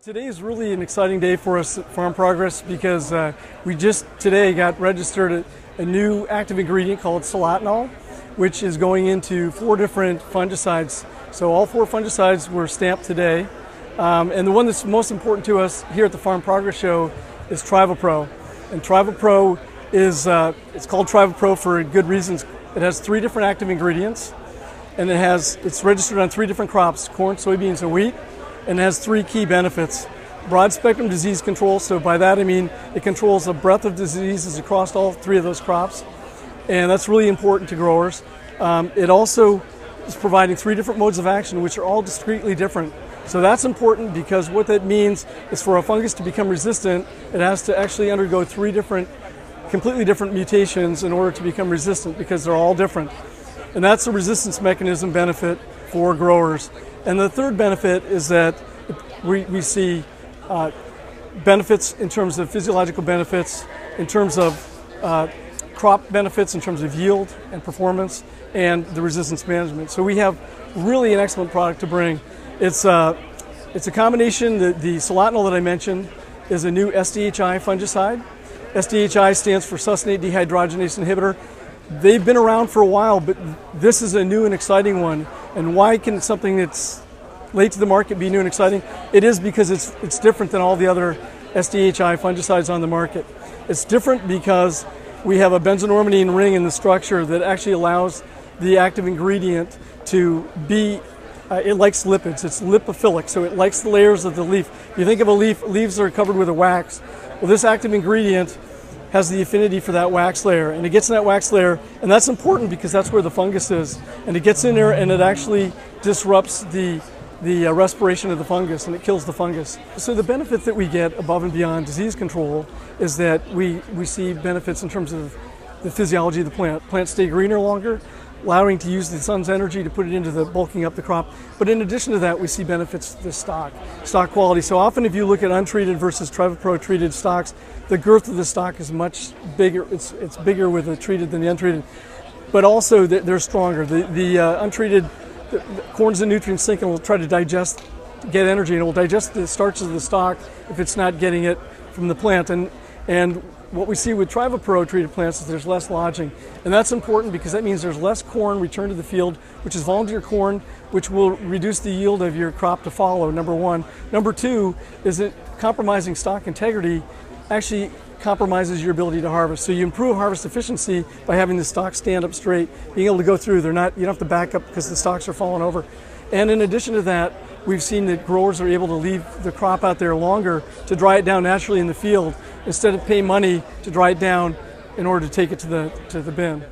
Today is really an exciting day for us at Farm Progress because we just today got registered a new active ingredient called solatenol, which is going into 4 different fungicides. So all 4 fungicides were stamped today. And the one that's most important to us here at the Farm Progress Show is TrivalPro. And TrivalPro is, it's called TrivalPro for good reasons. It has 3 different active ingredients, and it's registered on 3 different crops: corn, soybeans, and wheat. And it has 3 key benefits. Broad spectrum disease control, so by that I mean it controls a breadth of diseases across all 3 of those crops, and that's really important to growers. It also is providing 3 different modes of action, which are all discretely different. So that's important because what that means is for a fungus to become resistant, it has to actually undergo 3 completely different mutations in order to become resistant, because they're all different. And that's a resistance mechanism benefit for growers. And the third benefit is that we see benefits in terms of physiological benefits, in terms of crop benefits, in terms of yield and performance, and the resistance management. So we have really an excellent product to bring. It's a combination. The solatenol that I mentioned is a new SDHI fungicide. SDHI stands for succinate dehydrogenase inhibitor. They've been around for a while, but this is a new and exciting one. And why can something that's late to the market be new and exciting? It is because it's different than all the other SDHI fungicides on the market. It's different because we have a benzonormanine ring in the structure that actually allows the active ingredient to be, it likes lipids. It's lipophilic, so it likes the layers of the leaf. If you think of a leaf, leaves are covered with a wax. Well, this active ingredient has the affinity for that wax layer, and it gets in that wax layer, and that's important because that's where the fungus is. And it gets in there and it actually disrupts the respiration of the fungus, and it kills the fungus. So the benefit that we get above and beyond disease control is that we see benefits in terms of the physiology of the plant. Plants stay greener longer, allowing to use the sun's energy to put it into the bulking up the crop. But in addition to that, we see benefits to the stock quality. So often if you look at untreated versus TrivalPro treated stocks, the girth of the stock is much bigger. It's bigger with the treated than the untreated. But also they're stronger. The untreated, the corn's a nutrient sink and will try to get energy, and it will digest the starches of the stalk if it's not getting it from the plant. And what we see with TrivalPro treated plants is there's less lodging. And that's important because that means there's less corn returned to the field, which is volunteer corn, which will reduce the yield of your crop to follow, number 1. Number 2 is that compromising stalk integrity actually compromises your ability to harvest. So you improve harvest efficiency by having the stalks stand up straight, being able to go through. You don't have to back up because the stalks are falling over. And in addition to that, we've seen that growers are able to leave the crop out there longer to dry it down naturally in the field instead of pay money to dry it down in order to take it to the bin.